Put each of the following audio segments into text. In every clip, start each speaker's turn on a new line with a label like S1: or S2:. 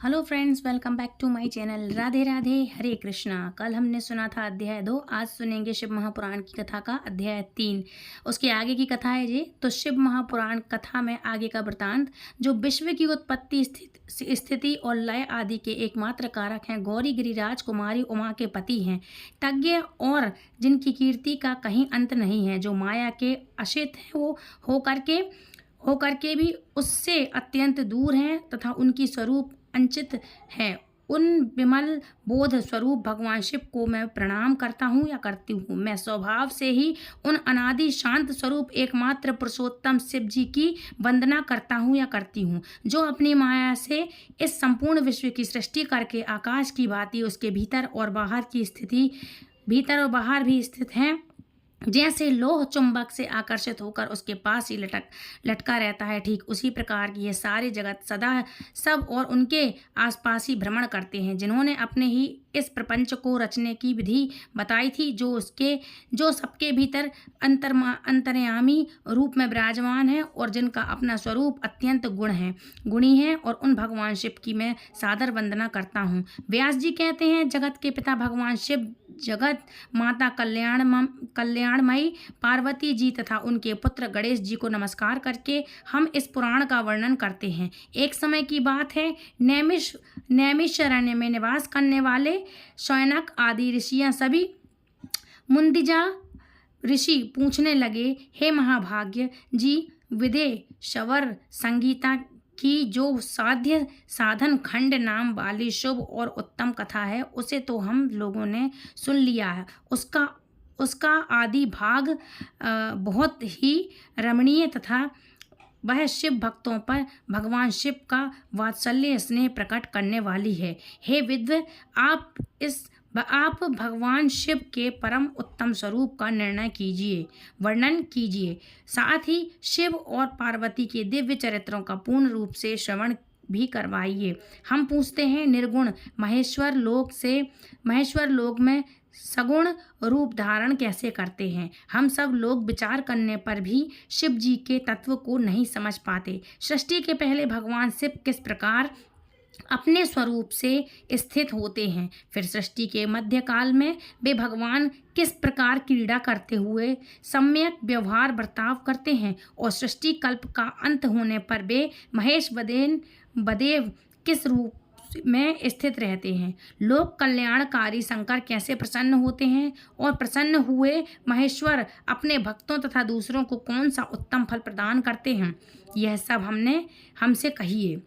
S1: Hello friends, welcome back to my channel. Radhe Radhe, Hare Krishna. कल हमने सुना था अध्याय 2, आज सुनेंगे शिव महापुराण की कथा का अध्याय 3। उसके आगे की कथा है जी। तो शिव महापुराण कथा में आगे का वृतांत, जो विश्व की उत्पत्ति, स्थिति और लय आदि के एकमात्र कारक हैं, गौरी गिरिराज कुमारी उमा के पति हैं, तज्ञ और जिनकी कीर्ति का कहीं अंत नहीं है, जो माया के अशित हैं, वो होकर के भी उससे अत्यंत दूर हैं तथा उनकी स्वरूप अंचित है। उन विमल बोध स्वरूप भगवान शिव को मैं प्रणाम करता हूँ या करती हूँ। मैं स्वभाव से ही उन अनादि शांत स्वरूप एकमात्र पुरुषोत्तम शिव जी की वंदना करता हूँ या करती हूँ, जो अपनी माया से इस संपूर्ण विश्व की सृष्टि करके आकाश की भांति उसके भीतर और बाहर भी स्थित हैं। जैसे लोह चुंबक से आकर्षित होकर उसके पास ही लटका रहता है, ठीक उसी प्रकार की ये सारे जगत सदा सब और उनके आसपास ही भ्रमण करते हैं। जिन्होंने अपने ही इस प्रपंच को रचने की विधि बताई थी, जो सबके भीतर अंतर्यामी रूप में विराजमान है और जिनका अपना स्वरूप अत्यंत गुणी है, और उन भगवान शिव की मैं सादर वंदना करता हूँ। व्यास जी कहते हैं, जगत के पिता भगवान शिव, जगत माता कल्याणमयी पार्वती जी तथा उनके पुत्र गणेश जी को नमस्कार करके हम इस पुराण का वर्णन करते हैं। एक समय की बात है, नैमिषारण्य में निवास करने वाले शौनक आदि ऋषियां सभी मुंदिजा ऋषि पूछने लगे, हे महाभाग्य जी, विदे शवर संगीता की जो साध्य साधन खंड नाम वाली शुभ और उत्तम कथा है, उसे तो हम लोगों ने सुन लिया है। उसका आदि भाग बहुत ही रमणीय तथा वह शिव भक्तों पर भगवान शिव का वात्सल्य स्नेह प्रकट करने वाली है। हे विद्व, आप भगवान शिव के परम उत्तम स्वरूप का वर्णन कीजिए। साथ ही शिव और पार्वती के दिव्य चरित्रों का पूर्ण रूप से श्रवण भी करवाइए। हम पूछते हैं, निर्गुण महेश्वर लोक में सगुण रूप धारण कैसे करते हैं? हम सब लोग विचार करने पर भी शिव जी के तत्व को नहीं समझ पाते। सृष्टि के पहले भगवान शिव किस प्रकार अपने स्वरूप से स्थित होते हैं, फिर सृष्टि के मध्यकाल में वे भगवान किस प्रकार क्रीड़ा करते हुए सम्यक व्यवहार बर्ताव करते हैं, और सृष्टि कल्प का अंत होने पर वे महेश बदेव किस रूप में स्थित रहते हैं। लोक कल्याणकारी शंकर कैसे प्रसन्न होते हैं, और प्रसन्न हुए महेश्वर अपने भक्तों तथा दूसरों को कौन सा उत्तम फल प्रदान करते हैं, यह सब हमसे कहिए।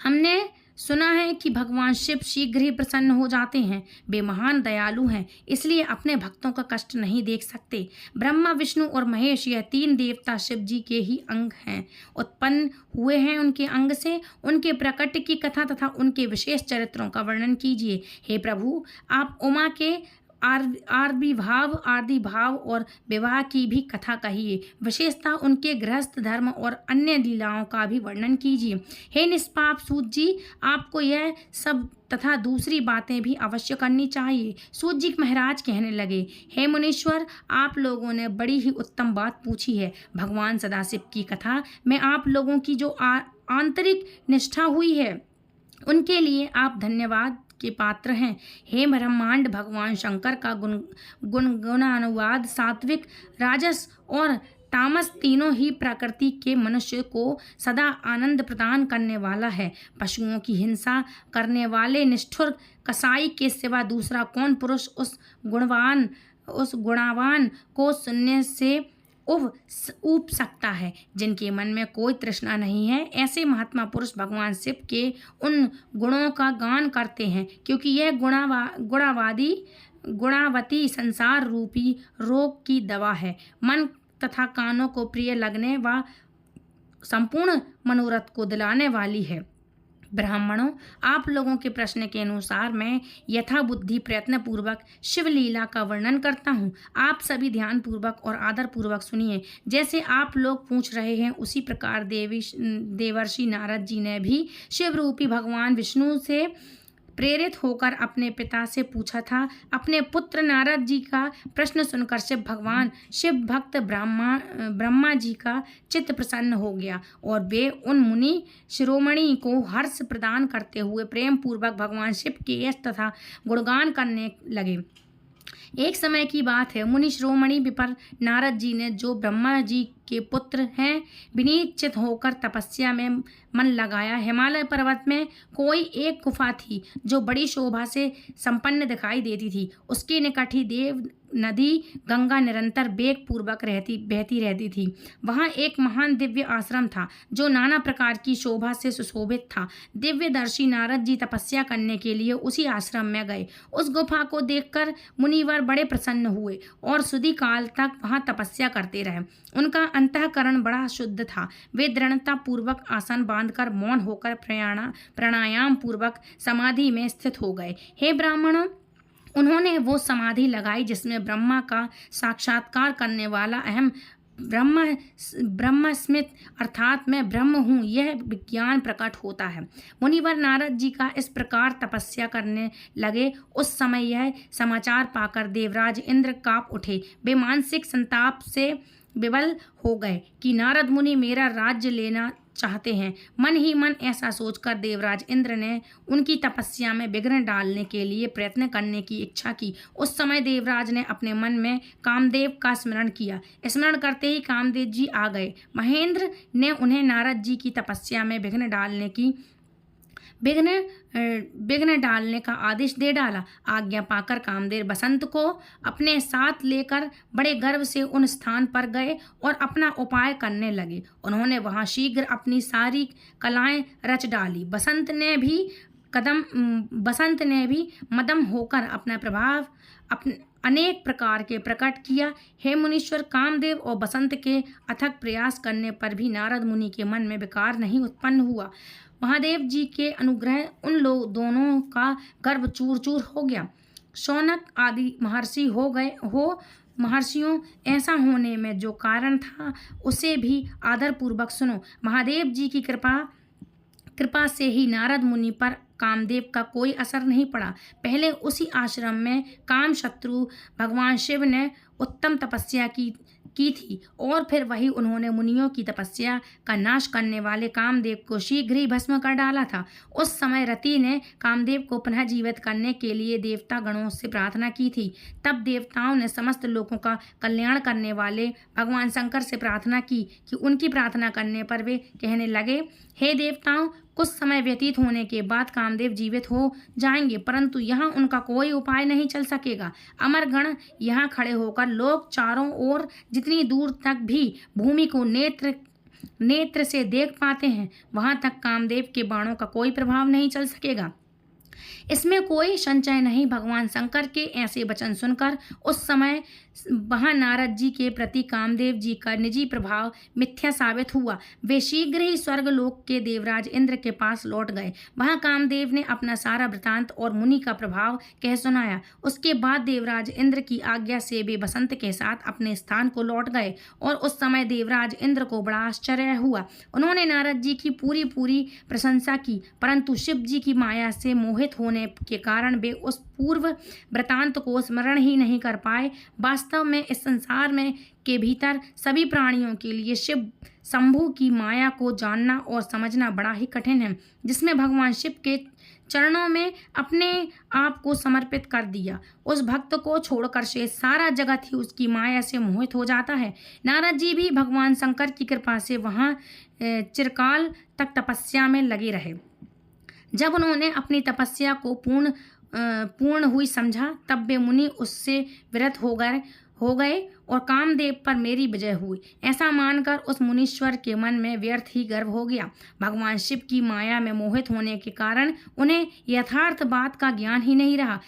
S1: हमने सुना है कि भगवान शिव शीघ्र ही प्रसन्न हो जाते हैं। वे महान दयालु हैं, इसलिए अपने भक्तों का कष्ट नहीं देख सकते। ब्रह्मा, विष्णु और महेश, यह 3 देवता शिव जी के ही अंग हैं, उत्पन्न हुए हैं उनके अंग से। उनके प्रकट की कथा तथा उनके विशेष चरित्रों का वर्णन कीजिए। हे प्रभु, आप उमा के आदि भाव और विवाह की भी कथा कहिए। विशेषतः उनके गृहस्थ धर्म और अन्य लीलाओं का भी वर्णन कीजिए। हे निष्पाप सूत जी, आपको यह सब तथा दूसरी बातें भी अवश्य करनी चाहिए। सूत जी महाराज कहने लगे, हे मुनीश्वर, आप लोगों ने बड़ी ही उत्तम बात पूछी है। भगवान सदाशिव की कथा में आप लोगों की जो आंतरिक निष्ठा हुई है, उनके लिए आप धन्यवाद के पात्र हैं। हे ब्रह्मांड, भगवान शंकर का गुणानुवाद सात्विक, राजस और तामस तीनों ही प्रकृति के मनुष्य को सदा आनंद प्रदान करने वाला है। पशुओं की हिंसा करने वाले निष्ठुर कसाई के सिवा दूसरा कौन पुरुष उस गुणावान को सुनने से ऊब सकता है, जिनके मन में कोई तृष्णा नहीं है। ऐसे महात्मा पुरुष भगवान शिव के उन गुणों का गान करते हैं, क्योंकि यह गुणावती संसार रूपी रोग की दवा है। मन तथा कानों को प्रिय लगने व संपूर्ण मनोरथ को दिलाने वाली है। ब्राह्मणों, आप लोगों के प्रश्न के अनुसार मैं यथा बुद्धि प्रयत्न पूर्वक शिव लीला का वर्णन करता हूँ। आप सभी ध्यान पूर्वक और आदर पूर्वक सुनिए। जैसे आप लोग पूछ रहे हैं, उसी प्रकार देवर्षि नारद जी ने भी शिव रूपी भगवान विष्णु से प्रेरित होकर अपने पिता से पूछा था। अपने पुत्र नारद जी का प्रश्न सुनकर शिव भक्त ब्रह्मा जी का चित्त प्रसन्न हो गया और वे उन मुनि शिरोमणि को हर्ष प्रदान करते हुए प्रेम पूर्वक भगवान शिव के यश तथा गुणगान करने लगे। एक समय की बात है, मुनि शिरोमणि विपर नारद जी ने, जो ब्रह्मा जी के पुत्र हैं, विनीत चित होकर तपस्या में मन लगाया। हिमालय पर्वत में कोई एक गुफा थी जो बड़ी शोभा से संपन्न दिखाई देती थी। उसके निकट ही देव नदी गंगा निरंतर वेग पूर्वक बहती रहती थी। वहाँ एक महान दिव्य आश्रम था जो नाना प्रकार की शोभा से सुशोभित था। दिव्यदर्शी नारद जी तपस्या करने के लिए उसी आश्रम में गए। उस गुफा को देखकर मुनिवर बड़े प्रसन्न हुए और सुदीर्घ काल तक वहाँ तपस्या करते रहे। उनका अंतःकरण बड़ा शुद्ध था। वे दृढ़ता पूर्वक आसन बांधकर मौन होकर प्राणायाम पूर्वक समाधि में स्थित हो गए। हे ब्राह्मणों, उन्होंने वो समाधि लगाई जिसमें ब्रह्मा का साक्षात्कार करने वाला अहम ब्रह्मस्मित अर्थात मैं ब्रह्म हूँ, यह विज्ञान प्रकट होता है। मुनिवर नारद जी का इस प्रकार तपस्या करने लगे। उस समय यह समाचार पाकर देवराज इंद्र काँप उठे। वे मानसिक संताप से विवल हो गए कि नारद मुनि मेरा राज्य लेना चाहते हैं। मन ही मन ऐसा सोचकर देवराज इंद्र ने उनकी तपस्या में विघ्न डालने के लिए प्रयत्न करने की इच्छा की। उस समय देवराज ने अपने मन में कामदेव का स्मरण किया। स्मरण करते ही कामदेव जी आ गए। महेंद्र ने उन्हें नारद जी की तपस्या में विघ्न डालने का आदेश दे डाला। आज्ञा पाकर कामदेव बसंत को अपने साथ लेकर बड़े गर्व से उन स्थान पर गए और अपना उपाय करने लगे। उन्होंने वहां शीघ्र अपनी सारी कलाएं रच डाली। बसंत ने भी मदम होकर अपना प्रभाव अपने अनेक प्रकार के प्रकट किया। हे मुनीश्वर, कामदेव और बसंत के अथक प्रयास करने पर भी नारद मुनि के मन में विकार नहीं उत्पन्न हुआ। महादेव जी के अनुग्रह उन दोनों का गर्भ चूर चूर हो गया। शौनक आदि महर्षियों, ऐसा होने में जो कारण था उसे भी आदर पूर्वक सुनो। महादेव जी की कृपा से ही नारद मुनि पर कामदेव का कोई असर नहीं पड़ा। पहले उसी आश्रम में काम शत्रु भगवान शिव ने उत्तम तपस्या की थी और फिर वही उन्होंने मुनियों की तपस्या का नाश करने वाले कामदेव को शीघ्र ही भस्म कर डाला था। उस समय रति ने कामदेव को पुनः जीवित करने के लिए देवता गणों से प्रार्थना की थी। तब देवताओं ने समस्त लोगों का कल्याण करने वाले भगवान शंकर से प्रार्थना की कि उनकी प्रार्थना करने पर वे कहने लगे, हे देवताओं, कुछ समय व्यतीत होने के बाद कामदेव जीवित हो जाएंगे, परंतु यहाँ उनका कोई उपाय नहीं चल सकेगा। अमरगण यहाँ खड़े होकर लोग चारों ओर जितनी दूर तक भी भूमि को नेत्र से देख पाते हैं, वहां तक कामदेव के बाणों का कोई प्रभाव नहीं चल सकेगा। इसमें कोई संशय नहीं। भगवान शंकर के ऐसे वचन सुनकर उस समय वहां नारद जी के प्रति कामदेव जी का निजी प्रभाव मिथ्या साबित हुआ। वे शीघ्र ही स्वर्गलोक के देवराज इंद्र के पास लौट गए। वहां कामदेव ने अपना सारा वृतांत और मुनि का प्रभाव कह सुनाया। उसके बाद देवराज इंद्र की आज्ञा से वे बसंत के साथ अपने स्थान को लौट गए और उस समय देवराज इंद्र को बड़ा आश्चर्य हुआ। उन्होंने नारद जी की पूरी प्रशंसा की, परंतु शिव जी की माया से मोहित होने के कारण वे उस पूर्व वृतांत को स्मरण ही नहीं कर पाए। वास्तव में इस संसार में के भीतर सभी प्राणियों के लिए शिव शंभु की माया को जानना और समझना बड़ा ही कठिन है। जिसमें भगवान शिव के चरणों में अपने आप को समर्पित कर दिया, उस भक्त को छोड़कर शेष सारा जगत ही उसकी माया से मोहित हो जाता है। नारद जी भी भगवान शंकर की कृपा से वहाँ चिरकाल तक तपस्या में लगे रहे। जब उन्होंने अपनी तपस्या को पूर्ण हुई समझा, तब वे मुनि उससे विरत हो गए और कामदेव पर मेरी विजय हुई। ऐसा मानकर उस मुनीश्वर के मन में व्यर्थ ही गर्व हो गया। भगवान शिव की माया में मोहित होने के कारण उन्हें यथार्थ बात का ज्ञान ही नहीं रहा,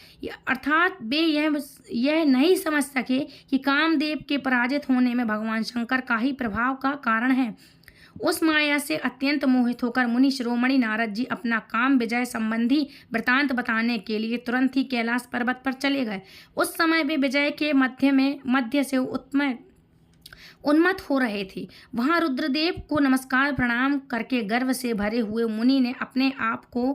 S1: अर्थात वे यह नहीं समझ सके कि कामदेव के पराजित होने में भगवान शंकर का ही प्रभाव का कारण है। उस माया से अत्यंत मोहित होकर मुनि शिरोमणि नारद जी अपना काम विजय संबंधी वृतांत बताने के लिए तुरंत ही कैलाश पर्वत पर चले गए। उस समय वे विजय के मध्य से उन्मत्त हो रहे थे। वहां रुद्रदेव को नमस्कार प्रणाम करके गर्व से भरे हुए मुनि ने अपने आप को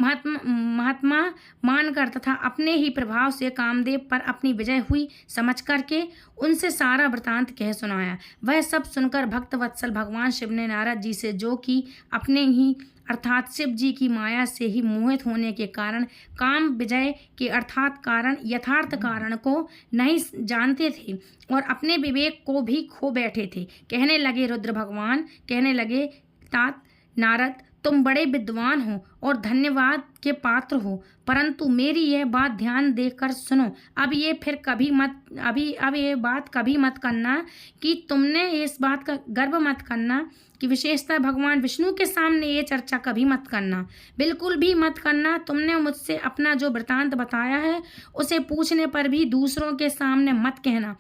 S1: महात्मा मानकर तथा अपने ही प्रभाव से कामदेव पर अपनी विजय हुई समझ करके उनसे सारा वृतांत कह सुनाया। वह सब सुनकर भक्त वत्सल भगवान शिव ने नारद जी से, जो कि अपने ही अर्थात शिव जी की माया से ही मोहित होने के कारण काम विजय के अर्थात कारण यथार्थ कारण को नहीं जानते थे और अपने विवेक को भी खो बैठे थे, कहने लगे रुद्र भगवान कहने लगे, तात नारद, तुम बड़े विद्वान हो और धन्यवाद के पात्र हो, परंतु मेरी यह बात ध्यान देकर सुनो। अब ये बात कभी मत करना कि तुमने इस बात का गर्व मत करना कि विशेषतः भगवान विष्णु के सामने ये चर्चा कभी मत करना, बिल्कुल भी मत करना। तुमने मुझसे अपना जो वृतांत बताया है उसे पूछने पर भी दूसरों के सामने मत कहना।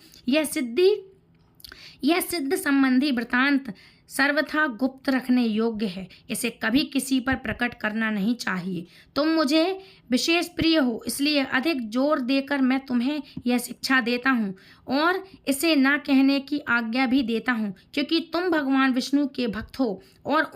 S1: यह सिद्ध संबंधी वृतांत सर्वथा गुप्त रखने योग्य है, इसे कभी किसी पर प्रकट करना नहीं चाहिए। तुम मुझे विशेष प्रिय हो, इसलिए अधिक जोर देकर मैं तुम्हें यह शिक्षा देता हूँ और इसे ना कहने की आज्ञा भी देता हूँ, क्योंकि तुम भगवान विष्णु के भक्त हो और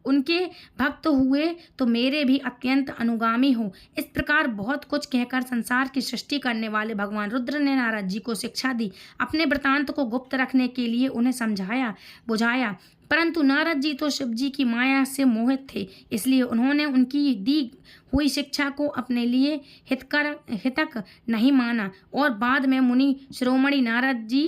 S1: उनके भक्त हुए तो मेरे भी अत्यंत अनुगामी हो। इस प्रकार बहुत कुछ कहकर संसार की सृष्टि करने वाले भगवान रुद्र ने नारद जी को शिक्षा दी। अपने वृतांत को गुप्त रखने के लिए उन्हें समझाया बुझाया, परंतु नारद जी तो शिव जी की माया से मोहित थे, इसलिए उन्होंने उनकी दी हुई शिक्षा को अपने लिए हितक नहीं माना और बाद में मुनि शिरोमणि नारद जी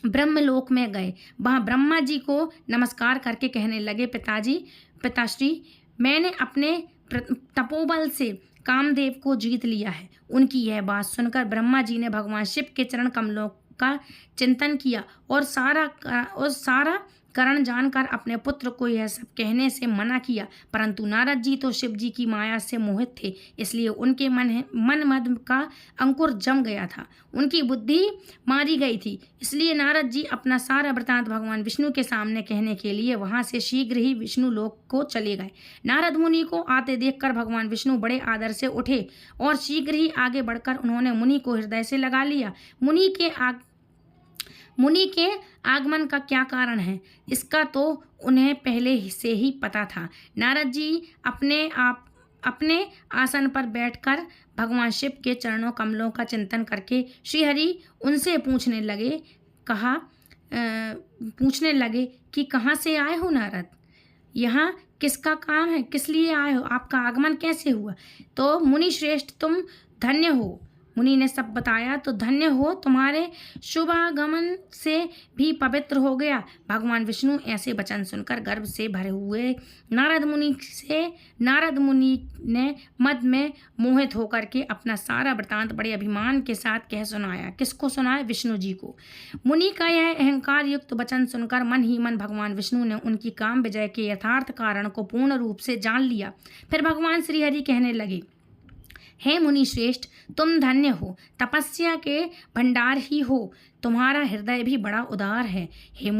S1: ब्रह्मलोक में गए। वहाँ ब्रह्मा जी को नमस्कार करके कहने लगे, पिताश्री, मैंने अपने तपोबल से कामदेव को जीत लिया है। उनकी यह बात सुनकर ब्रह्मा जी ने भगवान शिव के चरण कमलों का चिंतन किया और सारा कारण जानकर अपने पुत्र को यह सब कहने से मना किया, परंतु नारद जी तो शिव जी की माया से मोहित थे, इसलिए उनके मन मद का अंकुर जम गया था, उनकी बुद्धि मारी गई थी। इसलिए नारद जी अपना सारा वृतांत भगवान विष्णु के सामने कहने के लिए वहां से शीघ्र ही विष्णु लोक को चले गए। नारद मुनि को आते देखकर भगवान विष्णु बड़े आदर से उठे और शीघ्र ही आगे बढ़कर उन्होंने मुनि को हृदय से लगा लिया। मुनि के आगमन का क्या कारण है, इसका तो उन्हें पहले से ही पता था। नारद जी अपने आसन पर बैठकर भगवान शिव के चरणों कमलों का चिंतन करके श्रीहरि उनसे पूछने लगे कि कहाँ से आए हो नारद, यहाँ किसका काम है, किस लिए आए हो, आपका आगमन कैसे हुआ। तो मुनि श्रेष्ठ, तुम धन्य हो। मुनि ने सब बताया। तो धन्य हो, तुम्हारे शुभागमन से भी पवित्र हो गया। भगवान विष्णु ऐसे वचन सुनकर गर्व से भरे हुए नारद मुनि ने मद में मोहित होकर के अपना सारा वृतांत बड़े अभिमान के साथ कह सुनाया। किसको सुनाया? विष्णु जी को। मुनि का यह अहंकार युक्त वचन सुनकर मन ही मन भगवान विष्णु ने उनकी काम विजय के यथार्थ कारण को पूर्ण रूप से जान लिया। फिर भगवान श्रीहरि कहने लगे, हे मुनि श्रेष्ठ, तुम धन्य हो, तपस्या के भंडार ही हो, तुम्हारा हृदय भी बड़ा उदार है। हे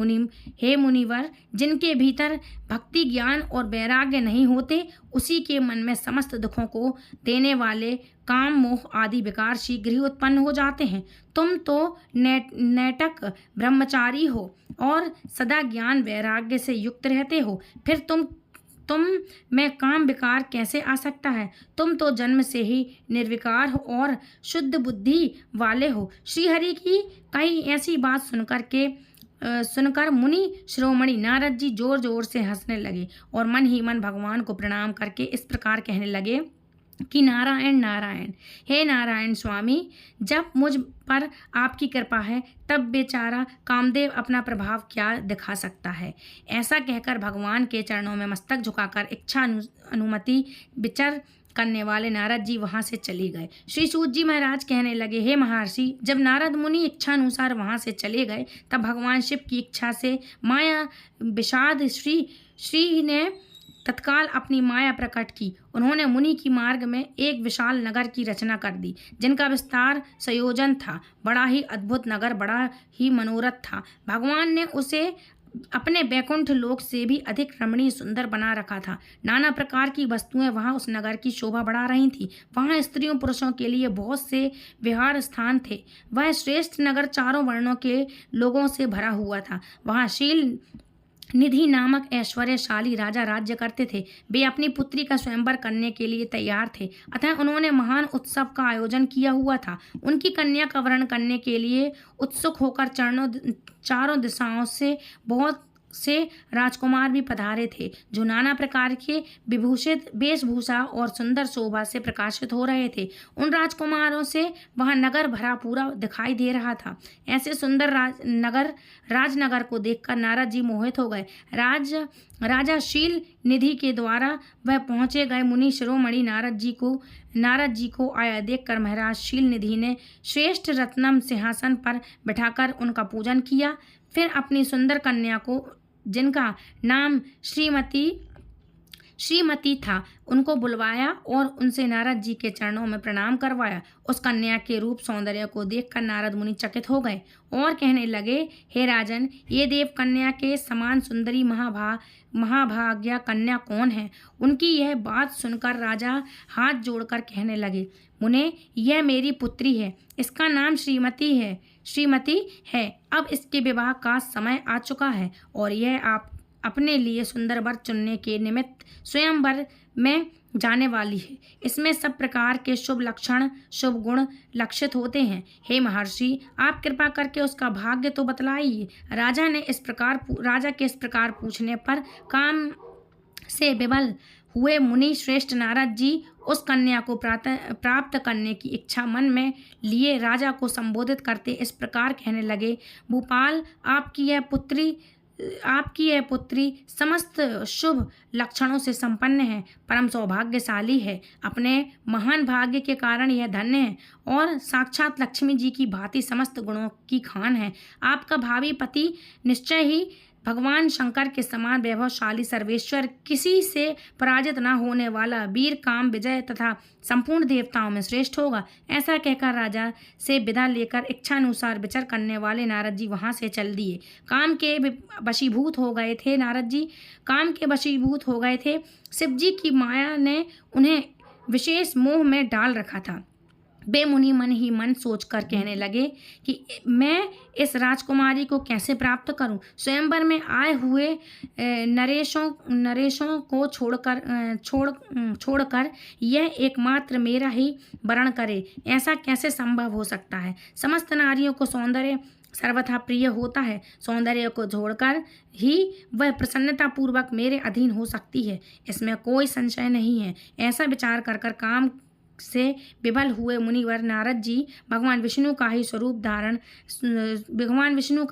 S1: मुनिवर, जिनके भीतर भक्ति ज्ञान और वैराग्य नहीं होते, उसी के मन में समस्त दुखों को देने वाले काम मोह आदि विकार शीघ्र ही उत्पन्न हो जाते हैं। तुम तो नेटक ब्रह्मचारी हो और सदा ज्ञान वैराग्य से युक्त रहते हो, फिर तुम में काम विकार कैसे आ सकता है? तुम तो जन्म से ही निर्विकार हो और शुद्ध बुद्धि वाले हो। श्रीहरि की कई ऐसी बात सुनकर मुनि शिरोमणि नारद जी जोर जोर से हंसने लगे और मन ही मन भगवान को प्रणाम करके इस प्रकार कहने लगे कि नारायण नारायण, हे नारायण स्वामी, जब मुझ पर आपकी कृपा है तब बेचारा कामदेव अपना प्रभाव क्या दिखा सकता है। ऐसा कहकर भगवान के चरणों में मस्तक झुकाकर इच्छा अनुमति विचार करने वाले नारद जी वहां से चले गए। श्री सूत जी महाराज कहने लगे, हे महर्षि, जब नारद मुनि इच्छा अनुसार वहां से चले गए तब भगवान शिव की इच्छा से माया विषाद श्री ने तत्काल अपनी माया प्रकट की। उन्होंने मुनि की मार्ग में एक विशाल नगर की रचना कर दी, जिनका विस्तार संयोजन था। बड़ा ही अद्भुत नगर, बड़ा ही मनोरथ था। भगवान ने उसे अपने बैकुंठ लोक से भी अधिक रमणीय सुंदर बना रखा था। नाना प्रकार की वस्तुएं वहां उस नगर की शोभा बढ़ा रही थीं। वहां स्त्रियों पुरुषों के लिए बहुत से विहार स्थान थे। वह श्रेष्ठ नगर चारों वर्णों के लोगों से भरा हुआ था। वहां शील निधि नामक ऐश्वर्यशाली राजा राज्य करते थे। वे अपनी पुत्री का स्वयंवर करने के लिए तैयार थे, अतः उन्होंने महान उत्सव का आयोजन किया हुआ था। उनकी कन्या का वरण करने के लिए उत्सुक होकर चारों दिशाओं से बहुत से राजकुमार भी पधारे थे, जो नाना प्रकार के विभूषित वेशभूषा और सुंदर शोभा से प्रकाशित हो रहे थे। उन राजकुमारों से वह नगर भरा पूरा दिखाई दे रहा था। ऐसे सुंदर राजनगर को देखकर नारद जी मोहित हो गए। राजा शील निधि के द्वारा वह पहुंचे गए मुनि शिरोमणि नारद जी को आया देखकर महाराज शील निधि ने श्रेष्ठ रत्नम सिंहासन पर बिठाकर उनका पूजन किया। फिर अपनी सुंदर कन्या को, जिनका नाम श्रीमती था, उनको बुलवाया और उनसे नारद जी के चरणों में प्रणाम करवाया। उस कन्या के रूप सौंदर्य को देखकर नारद मुनि चकित हो गए और कहने लगे, हे राजन, ये देव कन्या के समान सुंदरी महाभाग्या कन्या कौन है? उनकी यह बात सुनकर राजा हाथ जोड़कर कहने लगे, मुने, यह मेरी पुत्री है। इसका नाम श्रीमती है। अब इसके विवाह का समय आ चुका है और यह आप अपने लिए सुंदर वर चुनने के निमित्त स्वयंवर में जाने वाली है। इसमें सब प्रकार के शुभ लक्षण, शुभ गुण लक्षित होते हैं। हे महर्षि, आप कृपा करके उसका भाग्य तो बतलाइए। राजा के इस प्रकार पूछने पर काम से विवल हुए मुनि श्रेष्ठ नारद जी उस कन्या को प्राप्त करने की इच्छा मन में लिए राजा को संबोधित करते इस प्रकार कहने लगे, भूपाल, आपकी यह पुत्री समस्त शुभ लक्षणों से संपन्न है, परम सौभाग्यशाली है। अपने महान भाग्य के कारण यह धन्य है और साक्षात लक्ष्मी जी की भांति समस्त गुणों की खान है। आपका भावी पति निश्चय ही भगवान शंकर के समान वैभवशाली सर्वेश्वर, किसी से पराजित न होने वाला, वीर, काम, विजय तथा संपूर्ण देवताओं में श्रेष्ठ होगा। ऐसा कहकर राजा से विदा लेकर इच्छानुसार विचर करने वाले नारद जी वहां से चल दिए। काम के वशीभूत हो गए थे। शिव जी की माया ने उन्हें विशेष मोह में डाल रखा था। वे मुनि मन ही मन सोचकर कहने लगे कि मैं इस राजकुमारी को कैसे प्राप्त करूं? स्वयंवर में आए हुए नरेशों को छोड़कर यह एकमात्र मेरा ही वरण करे, ऐसा कैसे संभव हो सकता है? समस्त नारियों को सौंदर्य सर्वथा प्रिय होता है। सौंदर्य को छोड़कर ही वह प्रसन्नतापूर्वक मेरे अधीन हो सकती है, इसमें कोई संशय नहीं है। ऐसा विचार कर काम से विवल हुए मुनिवर नारद जी भगवान विष्णु का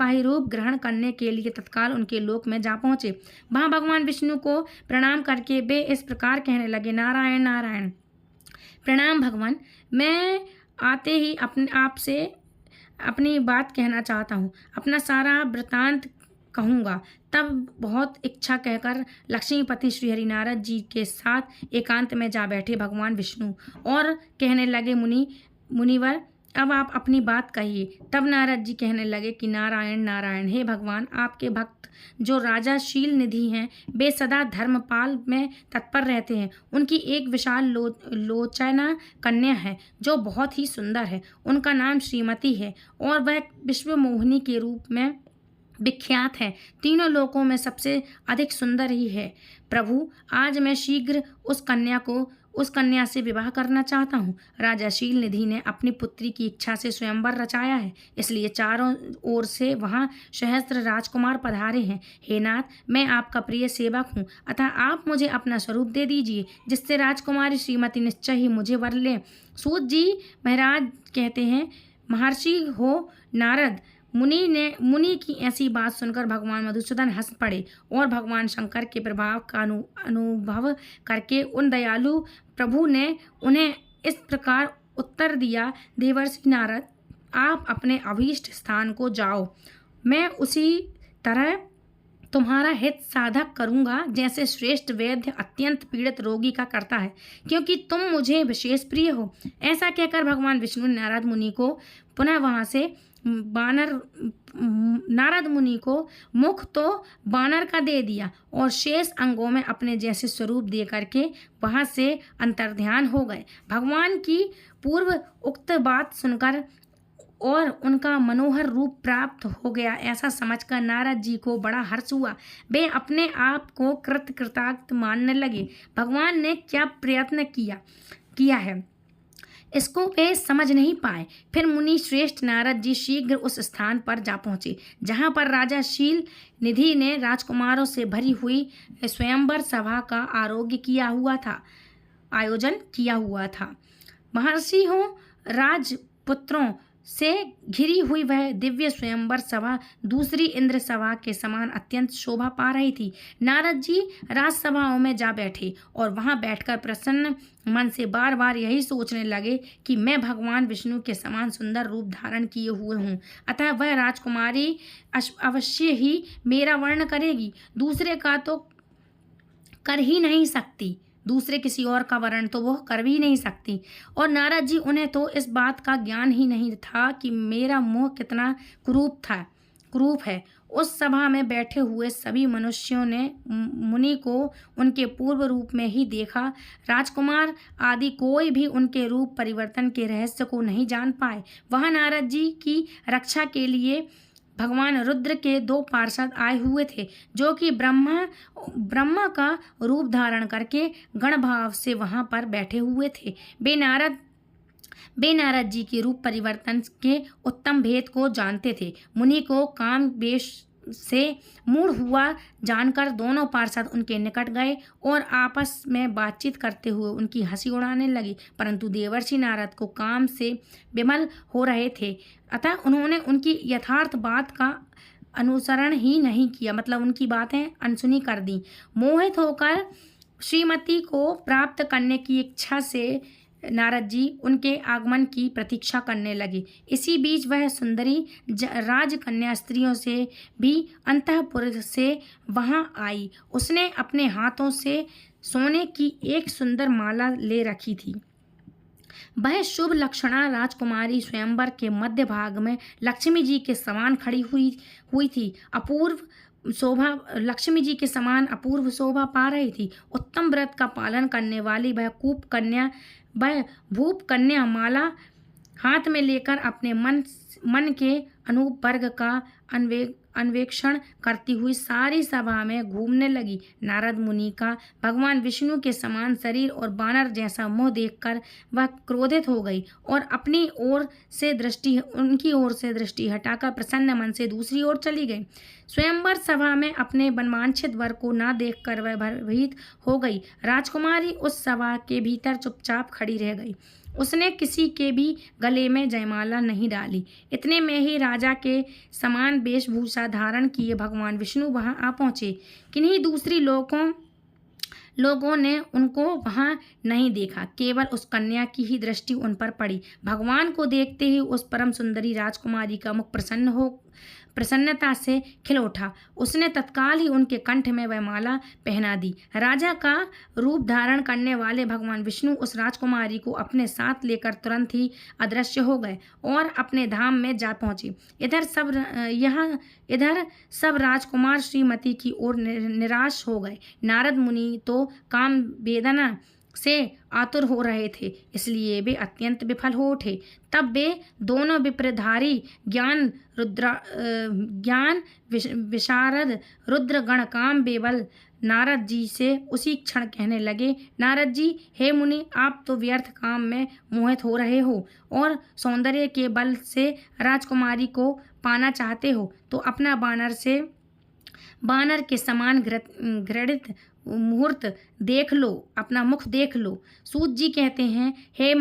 S1: ही रूप ग्रहण करने के लिए तत्काल उनके लोक में जा पहुँचे। वहाँ भगवान विष्णु को प्रणाम करके वे इस प्रकार कहने लगे, नारायण नारायण, प्रणाम भगवान। मैं आते ही आपसे अपनी बात कहना चाहता हूँ, अपना सारा वृतांत कहूँगा। तब बहुत इच्छा कहकर लक्ष्मीपति श्री हरि नारद जी के साथ एकांत में जा बैठे भगवान विष्णु और कहने लगे, मुनिवर, अब आप अपनी बात कहिए। तब नारद जी कहने लगे कि नारायण नारायण, हे भगवान, आपके भक्त जो राजा शील निधि हैं, वे सदा धर्मपाल में तत्पर रहते हैं। उनकी एक विशाल लोचना कन्या है जो बहुत ही सुंदर है। उनका नाम श्रीमती है और वह विश्वमोहिनी के रूप में विख्यात है। तीनों लोकों में सबसे अधिक सुंदर ही है। प्रभु, आज मैं शीघ्र उस कन्या से विवाह करना चाहता हूँ। राजा शील निधि ने अपनी पुत्री की इच्छा से स्वयंवर रचाया है, इसलिए चारों ओर से वहाँ सहस्त्र राजकुमार पधारे हैं। हे नाथ, मैं आपका प्रिय सेवक हूँ, अतः आप मुझे अपना स्वरूप दे दीजिए, जिससे राजकुमारी श्रीमती निश्चय ही मुझे वर ले। सूत जी महाराज कहते हैं, महर्षि हो नारद, मुनि की ऐसी बात सुनकर भगवान मधुसूदन हंस पड़े और भगवान शंकर के प्रभाव का अनुभव करके उन दयालु प्रभु ने उन्हें इस प्रकार उत्तर दिया, देवर्षि नारद, आप अपने अभीष्ट स्थान को जाओ। मैं उसी तरह तुम्हारा हित साधक करूँगा जैसे श्रेष्ठ वैद्य अत्यंत पीड़ित रोगी का करता है, क्योंकि तुम मुझे विशेष प्रिय हो। ऐसा कहकर भगवान विष्णु ने नारद मुनि को पुनः वहाँ से बानर नारद मुनि को मुख तो बानर का दे दिया और शेष अंगों में अपने जैसे स्वरूप दे करके वहां से अंतर्ध्यान हो गए। भगवान की पूर्व उक्त बात सुनकर और उनका मनोहर रूप प्राप्त हो गया ऐसा समझकर नारद जी को बड़ा हर्ष हुआ। वे अपने आप को कृतार्थ मानने लगे। भगवान ने क्या प्रयत्न किया है इसको वे समझ नहीं पाए। फिर मुनि श्रेष्ठ नारद जी शीघ्र उस स्थान पर जा पहुँचे जहाँ पर राजा शील निधि ने राजकुमारों से भरी हुई स्वयंवर सभा का आयोजन किया हुआ था। महर्षियों राजपुत्रों से घिरी हुई वह दिव्य स्वयंवर सभा दूसरी इंद्र सभा के समान अत्यंत शोभा पा रही थी। नारद जी राजसभाओं में जा बैठे और वहां बैठकर प्रसन्न मन से बार बार यही सोचने लगे कि मैं भगवान विष्णु के समान सुंदर रूप धारण किए हुए हूँ, अतः वह राजकुमारी अवश्य ही मेरा वर्ण करेगी, दूसरे का तो कर ही नहीं सकती, दूसरे किसी और का वर्ण तो वह कर भी नहीं सकती। और नारद जी उन्हें तो इस बात का ज्ञान ही नहीं था कि मेरा मुंह कितना कुरूप है। उस सभा में बैठे हुए सभी मनुष्यों ने मुनि को उनके पूर्व रूप में ही देखा। राजकुमार आदि कोई भी उनके रूप परिवर्तन के रहस्य को नहीं जान पाए। वह नारद जी की रक्षा के लिए भगवान रुद्र के 2 पार्षद आए हुए थे जो कि ब्रह्मा का रूप धारण करके गण भाव से वहां पर बैठे हुए थे। वे नारद जी के रूप परिवर्तन के उत्तम भेद को जानते थे। मुनि को काम वेश से मूढ़ हुआ जानकर दोनों पार्षद उनके निकट गए और आपस में बातचीत करते हुए उनकी हंसी उड़ाने लगी, परंतु देवर्षि नारद को काम से विमल हो रहे थे, अतः उन्होंने उनकी यथार्थ बात का अनुसरण ही नहीं किया, मतलब उनकी बातें अनसुनी कर दी। मोहित होकर श्रीमती को प्राप्त करने की इच्छा से नारद जी उनके आगमन की प्रतीक्षा करने लगे। इसी बीच वह सुंदरी राजकन्या स्त्रियों से भी अंतःपुर से वहां आई। उसने अपने हाथों से सोने की एक सुंदर माला ले रखी थी। वह शुभ लक्षणा राजकुमारी स्वयंवर के मध्य भाग में लक्ष्मी जी के समान खड़ी हुई थी। लक्ष्मी जी के समान अपूर्व शोभा पा रही थी। उत्तम व्रत का पालन करने वाली वह भूप कन्या माला हाथ में लेकर अपने मन के अनूप वर्ग का अन्वेषण करती हुई सारी सभा में घूमने लगी। नारद मुनि का भगवान विष्णु के समान शरीर और बानर जैसा मुंह देखकर वह क्रोधित हो गई और उनकी ओर से दृष्टि हटाकर प्रसन्न मन से दूसरी ओर चली गई। स्वयंवर सभा में अपने मनवांछित वर को ना देखकर वह भयभीत हो गई। राजकुमारी उस सभा के भीतर चुपचाप खड़ी रह गई। उसने किसी के भी गले में जयमाला नहीं डाली। इतने में ही राजा के समान वेशभूषा धारण किए भगवान विष्णु वहां आ पहुंचे। किन्हीं दूसरी लोगों ने उनको वहां नहीं देखा, केवल उस कन्या की ही दृष्टि उन पर पड़ी। भगवान को देखते ही उस परम सुंदरी राजकुमारी का मुख प्रसन्नता से खिल उठा। उसने तत्काल ही उनके कंठ में वह माला पहना दी। राजा का रूप धारण करने वाले भगवान विष्णु उस राजकुमारी को अपने साथ लेकर तुरंत ही अदृश्य हो गए और अपने धाम में जा पहुंचे। इधर सब राजकुमार श्रीमती की ओर निराश हो गए। नारद मुनि तो काम वेदना से आतुर हो रहे थे, इसलिए वे अत्यंत विफल हो उठे। तब वे दोनों विप्रधारी ज्ञान विशारद रुद्र गण काम बेबल नारद जी से उसी क्षण कहने लगे, नारद जी, हे मुनि, आप तो व्यर्थ काम में मोहित हो रहे हो और सौंदर्य के बल से राजकुमारी को पाना चाहते हो तो अपना बानर के समान घृणित मुहूर्त देख लो, अपना मुख देख लो। सूत जी कहते हैं, हे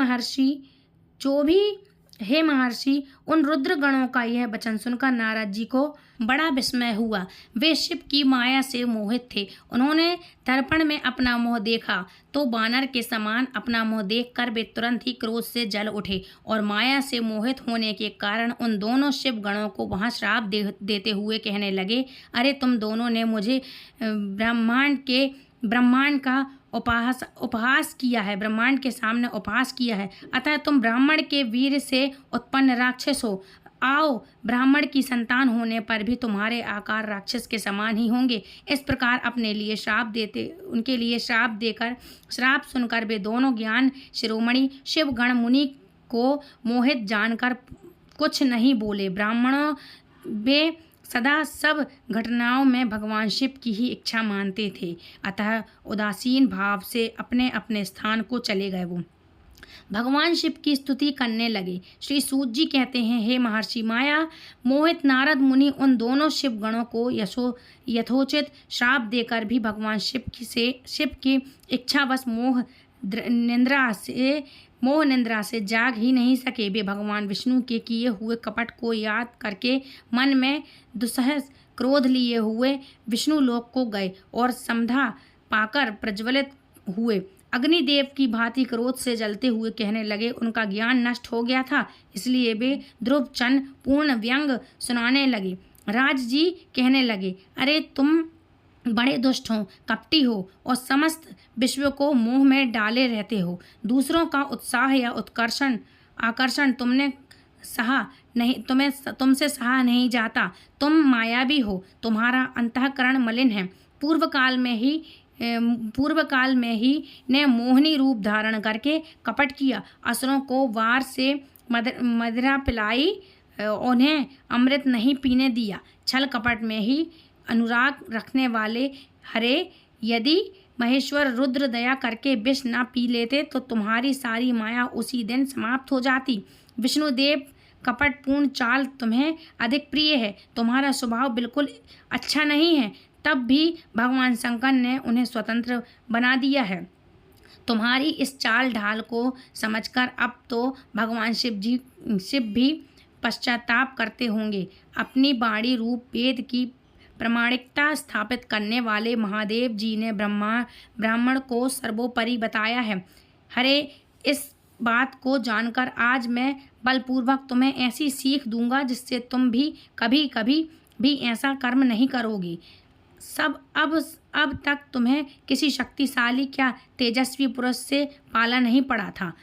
S1: महर्षि, उन रुद्र गणों का यह वचन सुनकर नारद जी को बड़ा विस्मय हुआ। वे शिव की माया से मोहित थे। उन्होंने दर्पण में अपना मुंह देखा तो बानर के समान अपना मुंह देखकर वे तुरंत ही क्रोध से जल उठे और माया से मोहित होने के कारण उन दोनों शिव गणों को वहां श्राप देते हुए कहने लगे, अरे तुम दोनों ने मुझे ब्रह्मांड का उपहास किया है, ब्रह्मांड के सामने उपहास किया है, अतः तुम ब्राह्मण के वीर से उत्पन्न राक्षस हो। आओ, ब्राह्मण की संतान होने पर भी तुम्हारे आकार राक्षस के समान ही होंगे। इस प्रकार अपने लिए उनके लिए श्राप देकर, श्राप सुनकर वे दोनों ज्ञान शिरोमणि शिवगण मुनि को मोहित जानकर कुछ नहीं बोले। ब्राह्मणों वे सदा सब घटनाओं में भगवान शिव की ही इच्छा मानते थे, अतः उदासीन भाव से अपने अपने स्थान को चले गए। वो भगवान शिव की स्तुति करने लगे। श्री सूत जी कहते हैं, हे महर्षि, माया मोहित नारद मुनि उन दोनों शिव गणों को यथोचित श्राप देकर भी भगवान शिव की इच्छावश मोह निंद्रा से जाग ही नहीं सके। वे भगवान विष्णु के किए हुए कपट को याद करके मन में दुस्सह क्रोध लिए हुए विष्णु लोक को गए और समधा पाकर प्रज्वलित हुए अग्निदेव की भांति क्रोध से जलते हुए कहने लगे। उनका ज्ञान नष्ट हो गया था, इसलिए वे ध्रुव चंद पूर्ण व्यंग सुनाने लगे। राज जी कहने लगे, अरे तुम बड़े दुष्ट हो, कपटी हो और समस्त विश्व को मोह में डाले रहते हो। दूसरों का उत्साह या आकर्षण तुमसे सहा नहीं जाता। तुम मायावी हो, तुम्हारा अंतःकरण मलिन है। पूर्व काल में ही ने मोहनी रूप धारण करके कपट किया, असुरों को वार से मदिरा पिलाई, उन्हें अमृत नहीं पीने दिया। छल कपट में ही अनुराग रखने वाले हरे, यदि महेश्वर रुद्र दया करके विष न पी लेते तो तुम्हारी सारी माया उसी दिन समाप्त हो जाती। विष्णुदेव कपटपूर्ण चाल तुम्हें अधिक प्रिय है, तुम्हारा स्वभाव बिल्कुल अच्छा नहीं है, तब भी भगवान शंकर ने उन्हें स्वतंत्र बना दिया है। तुम्हारी इस चाल ढाल को समझकर अब तो भगवान शिव भी पश्चाताप करते होंगे। अपनी वाणी रूप वेद की प्रामाणिकता स्थापित करने वाले महादेव जी ने ब्राह्मण को सर्वोपरि बताया है। हरे, इस बात को जानकर आज मैं बलपूर्वक तुम्हें ऐसी सीख दूंगा जिससे तुम भी कभी भी ऐसा कर्म नहीं करोगी। अब तक तुम्हें किसी शक्तिशाली क्या तेजस्वी पुरुष से पाला नहीं पड़ा था।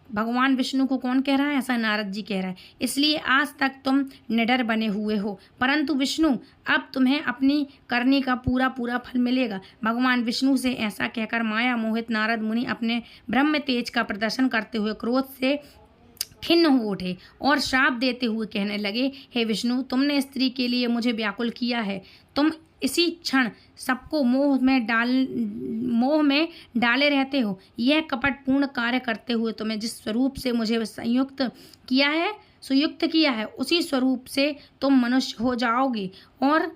S1: भगवान विष्णु को कौन कह रहा है? ऐसा नारद जी कह रहा है। इसलिए आज तक तुम निडर बने हुए हो, परंतु विष्णु अब तुम्हें अपनी करनी का पूरा फल मिलेगा। भगवान विष्णु से ऐसा कहकर माया मोहित नारद मुनि अपने ब्रह्म तेज का प्रदर्शन करते हुए क्रोध से खिन्न हो उठे और श्राप देते हुए कहने लगे, हे विष्णु, तुमने स्त्री के लिए मुझे व्याकुल किया है। तुम इसी क्षण सबको मोह में डाले रहते हो। यह कपटपूर्ण कार्य करते हुए तुम्हें जिस स्वरूप से मुझे सुयुक्त किया है उसी स्वरूप से तुम मनुष्य हो जाओगे और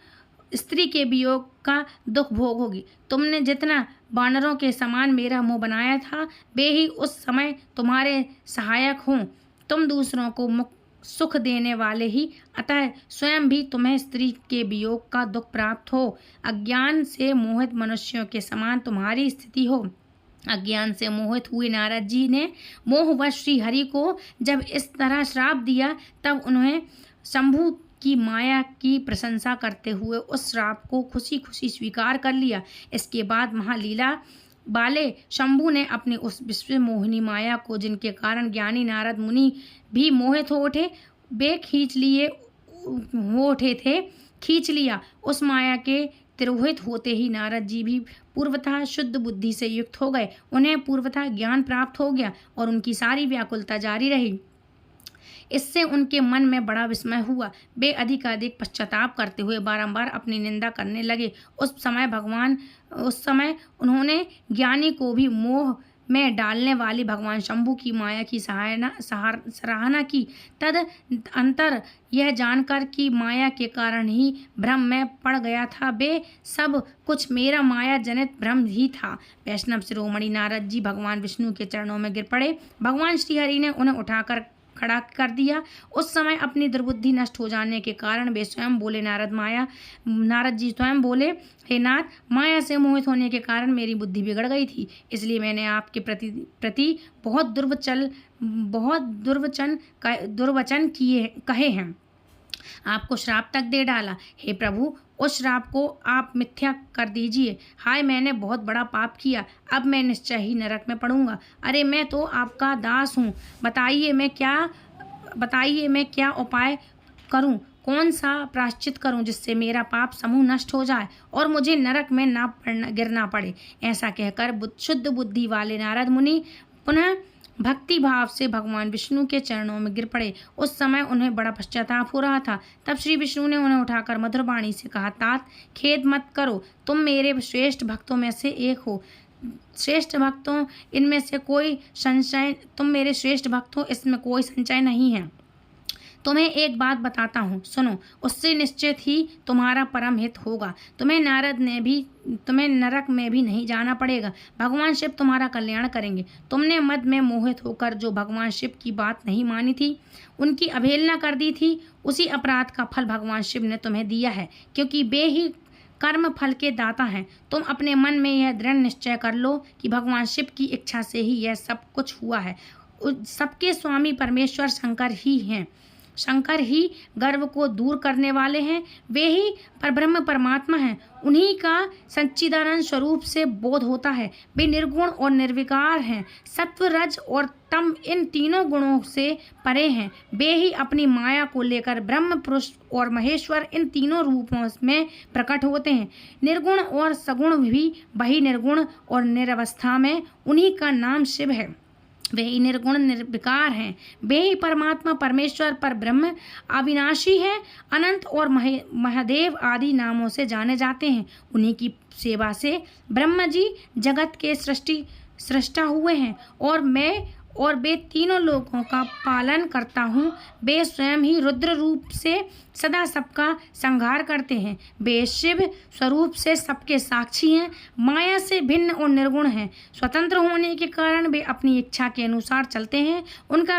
S1: स्त्री के वियोग का दुख भोगोगी। तुमने जितना वानरों के समान मेरा मुंह बनाया था, वे ही उस समय तुम्हारे सहायक हों। तुम दूसरों को सुख देने वाले ही, अतः स्वयं भी तुम्हें स्त्री के वियोग का दुख प्राप्त हो। अज्ञान से मोहित मनुष्यों के समान तुम्हारी स्थिति हो। अज्ञान से मोहित हुए नारद जी ने मोहवश श्री हरि को जब इस तरह श्राप दिया, तब उन्हें शंभु की माया की प्रशंसा करते हुए उस श्राप को खुशी खुशी स्वीकार कर लिया। इसके बाद महालीला वाले शंभु ने अपनी उस विश्व मोहिनी माया को, जिनके कारण ज्ञानी नारद मुनि भी मोहित हो उठे, खींच लिया। उस माया के तिरोहित होते ही नारद जी भी पूर्वतः शुद्ध बुद्धि से युक्त हो गए। उन्हें पूर्वतः ज्ञान प्राप्त हो गया और उनकी सारी व्याकुलता जारी रही। इससे उनके मन में बड़ा विस्मय हुआ। वे अधिकाधिक पश्चाताप करते हुए बारंबार अपनी निंदा करने लगे। उस समय उन्होंने ज्ञानी को भी मोह में डालने वाली भगवान शंभु की माया की सराहना की। तदअंतर यह जानकर कि माया के कारण ही भ्रम में पड़ गया था, वे सब कुछ मेरा माया जनित भ्रम ही था। वैष्णव शिरोमणि नारद जी भगवान विष्णु के चरणों में गिर पड़े। भगवान श्रीहरि ने उन्हें उठाकर खड़ा कर दिया। उस समय अपनी दुर्बुद्धि नष्ट हो जाने के कारण वे स्वयं बोले, नारद जी स्वयं बोले, हे नाथ, माया से मोहित होने के कारण मेरी बुद्धि बिगड़ गई थी, इसलिए मैंने आपके प्रति बहुत दुर्वचन कहे हैं, आपको श्राप तक दे डाला। हे प्रभु, उस श्राप को आप मिथ्या कर दीजिए। हाय, मैंने बहुत बड़ा पाप किया, अब मैं निश्चय ही नरक में पड़ूंगा। अरे मैं तो आपका दास हूँ, बताइए मैं क्या उपाय करूं, कौन सा प्रायश्चित करूं जिससे मेरा पाप समूह नष्ट हो जाए और मुझे नरक में ना गिरना पड़े। ऐसा कहकर शुद्ध बुद्धि वाले नारद मुनि पुनः भक्ति भाव से भगवान विष्णु के चरणों में गिर पड़े। उस समय उन्हें बड़ा पश्चाताप हो रहा था। तब श्री विष्णु ने उन्हें उठाकर मधुर वाणी से कहा, तात खेद मत करो, तुम मेरे श्रेष्ठ भक्तों में से एक हो। श्रेष्ठ भक्तों इनमें से कोई संशय, तुम मेरे श्रेष्ठ भक्त हो, इसमें कोई संशय नहीं है। तुम्हें एक बात बताता हूँ, सुनो, उससे निश्चित ही तुम्हारा परम हित होगा। तुम्हें नरक में भी नहीं जाना पड़ेगा। भगवान शिव तुम्हारा कल्याण करेंगे। तुमने मद में मोहित होकर जो भगवान शिव की बात नहीं मानी थी, उनकी अवहेलना कर दी थी, उसी अपराध का फल भगवान शिव ने तुम्हें दिया है, क्योंकि वे ही कर्म फल के दाता हैं। तुम अपने मन में यह दृढ़ निश्चय कर लो कि भगवान शिव की इच्छा से ही यह सब कुछ हुआ है। सबके स्वामी परमेश्वर शंकर ही हैं। शंकर ही गर्व को दूर करने वाले हैं। वे ही परब्रह्म परमात्मा हैं। उन्हीं का सच्चिदानंद स्वरूप से बोध होता है। वे निर्गुण और निर्विकार हैं। सत्व, रज और तम इन तीनों गुणों से परे हैं। वे ही अपनी माया को लेकर ब्रह्म, पुरुष और महेश्वर इन तीनों रूपों में प्रकट होते हैं। निर्गुण और सगुण भी वही निर्गुण और निरवस्था में, उन्हीं का नाम शिव है। वे ही निर्गुण निर्विकार हैं। वे ही परमात्मा परमेश्वर पर ब्रह्म अविनाशी है, अनंत और महादेव आदि नामों से जाने जाते हैं। उन्हीं की सेवा से ब्रह्मा जी जगत के सृष्टा हुए हैं और वे तीनों लोगों का पालन करता हूँ। वे स्वयं ही रुद्र रूप से सदा सबका संहार करते हैं। वे शिव स्वरूप से सबके साक्षी हैं। माया से भिन्न और निर्गुण हैं। स्वतंत्र होने के कारण वे अपनी इच्छा के अनुसार चलते हैं। उनका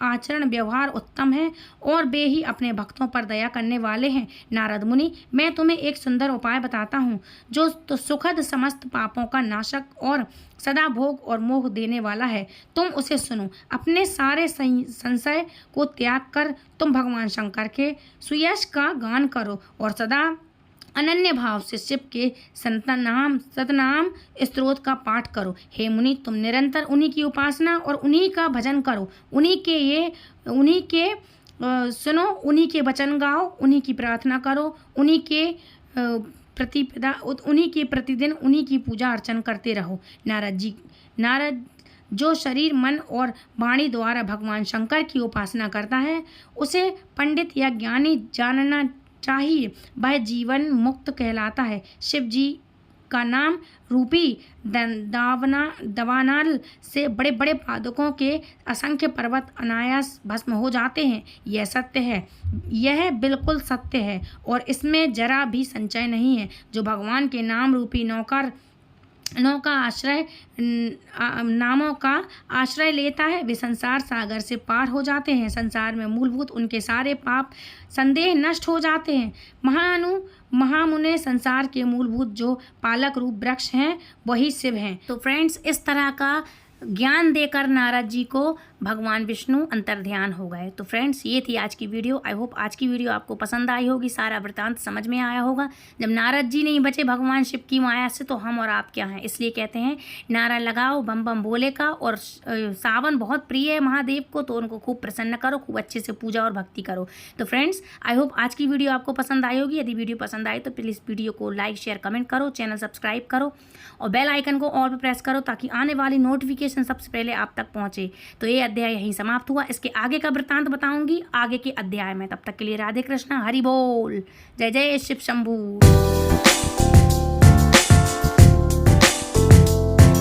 S1: आचरण व्यवहार उत्तम है और वे ही अपने भक्तों पर दया करने वाले हैं। नारद मुनि, मैं तुम्हें एक सुंदर उपाय बताता हूँ जो तो सुखद समस्त पापों का नाशक और सदा भोग और मोह देने वाला है। तुम उसे सुनो। अपने सारे संशय को त्याग कर तुम भगवान शंकर के सुयश का गान करो और सदा अनन्य भाव से शिव के सतनाम स्तोत्र का पाठ करो। हे मुनि, तुम निरंतर उन्हीं की उपासना और उन्हीं का भजन करो। उन्हीं के वचन गाओ, उन्हीं की प्रार्थना करो, उन्हीं के प्रतिदिन उन्हीं की पूजा अर्चन करते रहो। नारद जो शरीर, मन और वाणी द्वारा भगवान शंकर की उपासना करता है, उसे पंडित या ज्ञानी जानना चाहिए। वह जीवन मुक्त कहलाता है। शिव जी का नाम रूपी दवानाल से बड़े बड़े पादुकों के असंख्य पर्वत अनायास भस्म हो जाते हैं। यह सत्य है, यह बिल्कुल सत्य है और इसमें जरा भी संशय नहीं है। जो भगवान के नाम रूपी नामों का आश्रय लेता है, वे संसार सागर से पार हो जाते हैं। संसार में मूलभूत उनके सारे पाप संदेह नष्ट हो जाते हैं। महामुने संसार के मूलभूत जो पालक रूप वृक्ष हैं, वही शिव हैं। तो फ्रेंड्स, इस तरह का ज्ञान देकर नारद जी को भगवान विष्णु अंतर्ध्यान हो गए। तो फ्रेंड्स, ये थी आज की वीडियो। आई होप आज की वीडियो आपको पसंद आई होगी, सारा वृत्तांत समझ में आया होगा। जब नारद जी नहीं बचे भगवान शिव की माया से, तो हम और आप क्या हैं। इसलिए कहते हैं नारा लगाओ बम बम बोले का। और सावन बहुत प्रिय है महादेव को, तो उनको खूब प्रसन्न करो, खूब अच्छे से पूजा और भक्ति करो। तो फ्रेंड्स, आई होप आज की वीडियो आपको पसंद आई होगी। यदि वीडियो पसंद आई तो प्लीज़ वीडियो को लाइक, शेयर, कमेंट करो, चैनल सब्सक्राइब करो और बेल आइकन को ऑल पर प्रेस करो, ताकि आने वाली नोटिफिकेशन सबसे पहले आप तक पहुंचे। तो ये अध्याय यहीं समाप्त हुआ। इसके आगे का वृत्तांत बताऊंगी आगे के अध्याय में। तब तक के लिए राधे कृष्णा, हरि बोल, जय जय शिव शंभू।